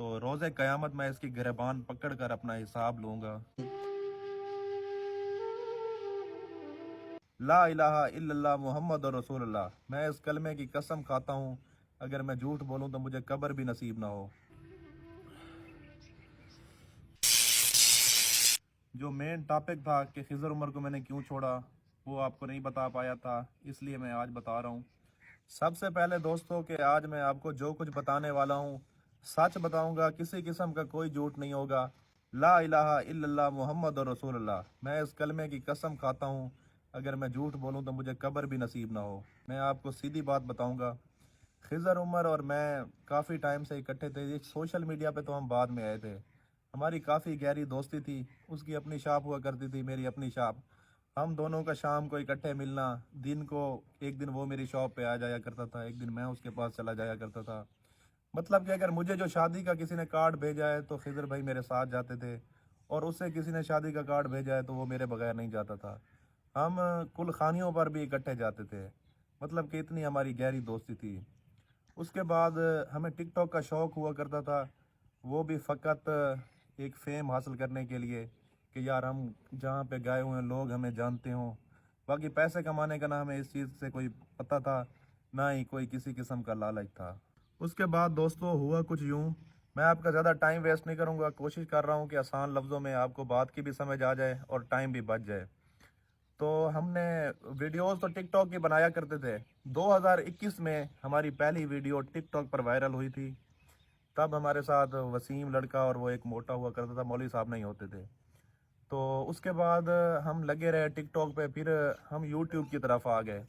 तो रोज़े क़यामत मैं इसकी गिरबान पकड़ कर अपना हिसाब लूँगा। ला इलाहा इल्लल्लाह मुहम्मदुर रसूलुल्लाह। मैं इस कलमे की कसम खाता हूँ, अगर मैं झूठ बोलूँ तो मुझे कब्र भी नसीब ना हो। जो मेन टॉपिक था कि खिज़र उमर को मैंने क्यों छोड़ा, वो आपको नहीं बता पाया था, इसलिए मैं आज बता रहा हूँ। सबसे पहले दोस्तों कि आज मैं आपको जो कुछ बताने वाला हूँ सच बताऊंगा, किसी किस्म का कोई झूठ नहीं होगा। ला इलाहा इल्लल्लाह मुहम्मदुर रसूलुल्लाह। मैं इस कलमे की कसम खाता हूँ, अगर मैं झूठ बोलूँ तो मुझे कब्र भी नसीब ना हो। मैं आपको सीधी बात बताऊंगा, खिज़र उमर और मैं काफ़ी टाइम से इकट्ठे थे। ये सोशल मीडिया पे तो हम बाद में आए थे। हमारी काफ़ी गहरी दोस्ती थी। उसकी अपनी शॉप हुआ करती थी, मेरी अपनी शॉप। हम दोनों का शाम को इकट्ठे मिलना, दिन को एक दिन वो मेरी शॉप पे आ जाया करता था, एक दिन मैं उसके पास चला जाया करता था। मतलब कि अगर मुझे जो शादी का किसी ने कार्ड भेजा है तो खिज़र भाई मेरे साथ जाते थे, और उससे किसी ने शादी का कार्ड भेजा है तो वो मेरे बगैर नहीं जाता था। हम कुल खानियों पर भी इकट्ठे जाते थे। मतलब कि इतनी हमारी गहरी दोस्ती थी। उसके बाद हमें टिकटॉक का शौक़ हुआ करता था, वो भी फ़कत एक फ़ेम हासिल करने के लिए कि यार हम जहाँ पे गए हुए हैं लोग हमें जानते हों। बाकी पैसे कमाने का ना हमें इस चीज़ से कोई पता था, ना ही कोई किसी किस्म का लालच था। उसके बाद दोस्तों हुआ कुछ यूँ, मैं आपका ज़्यादा टाइम वेस्ट नहीं करूँगा, कोशिश कर रहा हूँ कि आसान लफ्ज़ों में आपको बात की भी समझ आ जाए और टाइम भी बच जाए। तो हमने वीडियोस तो टिकटॉक की बनाया करते थे। 2021 में हमारी पहली वीडियो टिकटॉक पर वायरल हुई थी। तब हमारे साथ वसीम लड़का और वो एक मोटा हुआ करता था, मौलवी साहब नहीं होते थे। तो उसके बाद हम लगे रहे टिकटॉक पे, फिर हम यूट्यूब की तरफ आ गए,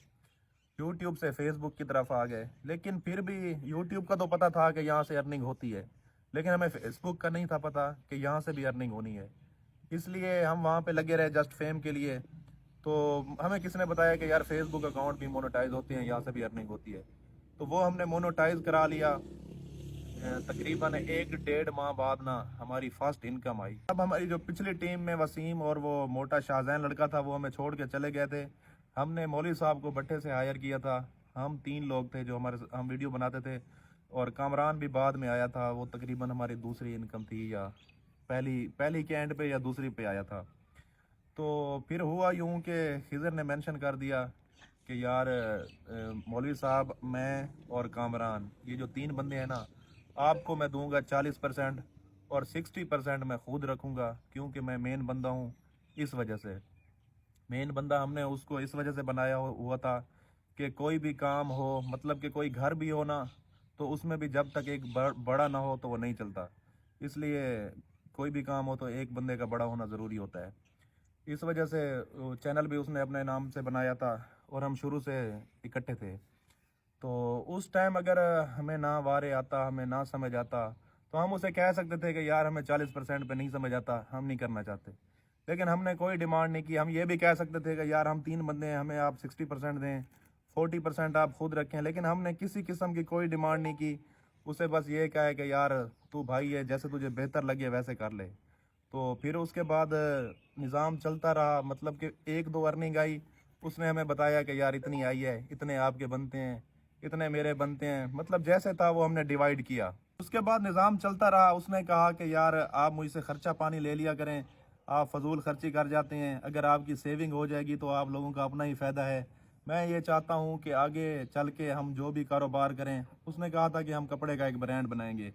यूट्यूब से फेसबुक की तरफ आ गए। लेकिन फिर भी यूट्यूब का तो पता था कि यहाँ से अर्निंग होती है, लेकिन हमें फेसबुक का नहीं था पता कि यहाँ से भी अर्निंग होनी है। इसलिए हम वहाँ पे लगे रहे जस्ट फेम के लिए। तो हमें किसी ने बताया कि यार फेसबुक अकाउंट भी मोनेटाइज होते हैं, यहाँ से भी अर्निंग होती है। तो वो हमने मोनेटाइज करा लिया। तकरीबन 1 डेढ़ माह बाद ना हमारी फर्स्ट इनकम आई। अब हमारी जो पिछली टीम में वसीम और वो मोटा शाहजैन लड़का था वो हमें छोड़ के चले गए थे। हमने मौलवी साहब को भट्टे से हायर किया था। हम 3 लोग थे जो हम वीडियो बनाते थे, और कामरान भी बाद में आया था। वो तकरीबन हमारी दूसरी इनकम थी, या पहली पहली के एंड पे या दूसरी पे आया था। तो फिर हुआ यूं कि खिज़र ने मेंशन कर दिया कि यार मौलवी साहब, मैं और कामरान, ये जो 3 बंदे हैं ना, आपको मैं दूंगा 40% और 60% मैं खुद रखूंगा, क्योंकि मैं मेन बंदा हूँ। इस वजह से मेन बंदा हमने उसको इस वजह से बनाया हुआ था कि कोई भी काम हो, मतलब कि कोई घर भी हो ना, तो उसमें भी जब तक एक बड़ा ना हो तो वो नहीं चलता। इसलिए कोई भी काम हो तो एक बंदे का बड़ा होना ज़रूरी होता है। इस वजह से चैनल भी उसने अपने नाम से बनाया था, और हम शुरू से इकट्ठे थे। तो उस टाइम अगर हमें ना वारे आता, हमें ना समझ आता, तो हम उसे कह सकते थे कि यार हमें 40% पे नहीं समझ आता, हम नहीं करना चाहते। लेकिन हमने कोई डिमांड नहीं की। हम ये भी कह सकते थे कि यार हम 3 बंदे हैं, हमें आप 60% दें, 40% आप खुद रखें। लेकिन हमने किसी किस्म की कोई डिमांड नहीं की। उसे बस ये कहा है कि यार तू भाई है, जैसे तुझे बेहतर लगे वैसे कर ले। तो फिर उसके बाद निज़ाम चलता रहा। मतलब कि 1-2 अर्निंग आई, उसने हमें बताया कि यार इतनी आई है, इतने आपके बनते हैं, इतने मेरे बनते हैं। मतलब जैसे था वो हमने डिवाइड किया। उसके बाद निज़ाम चलता रहा। उसने कहा कि यार आप मुझसे खर्चा पानी ले लिया करें, आप फजूल खर्ची कर जाते हैं, अगर आपकी सेविंग हो जाएगी तो आप लोगों का अपना ही फ़ायदा है। मैं ये चाहता हूँ कि आगे चल के हम जो भी कारोबार करें, उसने कहा था कि हम कपड़े का एक ब्रांड बनाएंगे।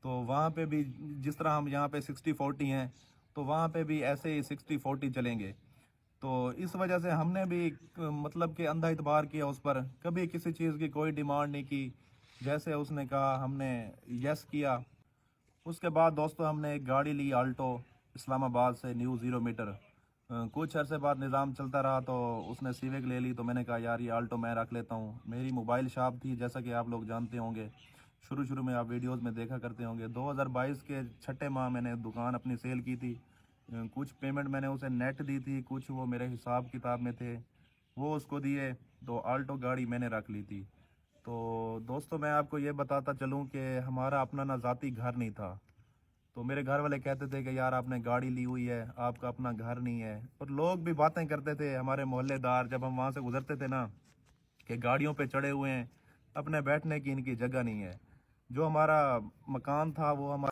तो वहाँ पे भी जिस तरह हम यहाँ पे 60-40 हैं, तो वहाँ पे भी ऐसे ही 60-40 चलेंगे। तो इस वजह से हमने भी मतलब कि अंधा इतबार किया उस पर, कभी किसी चीज़ की कोई डिमांड नहीं की। जैसे उसने कहा हमने यस किया। उसके बाद दोस्तों हमने एक गाड़ी ली, आल्टो, इस्लामाबाद से, न्यू 0 मीटर। कुछ अरसे बाद निज़ाम चलता रहा तो उसने सिविक ले ली। तो मैंने कहा यार ये आल्टो मैं रख लेता हूँ। मेरी मोबाइल शॉप थी, जैसा कि आप लोग जानते होंगे, शुरू शुरू में आप वीडियोस में देखा करते होंगे। 2022 के छठे माह मैंने दुकान अपनी सेल की थी। कुछ पेमेंट मैंने उसे नेट दी थी, कुछ वो मेरे हिसाब किताब में थे, वो उसको दिए। तो आल्टो गाड़ी मैंने रख ली थी। तो दोस्तों मैं आपको ये बताता चलूँ कि हमारा अपना ना ज़ाती घर नहीं था। तो मेरे घर वाले कहते थे कि यार आपने गाड़ी ली हुई है, आपका अपना घर नहीं है। और लोग भी बातें करते थे, हमारे मोहल्लेदार, जब हम वहाँ से गुजरते थे ना, कि गाड़ियों पे चढ़े हुए हैं, अपने बैठने की इनकी जगह नहीं है। जो हमारा मकान था वो हमारा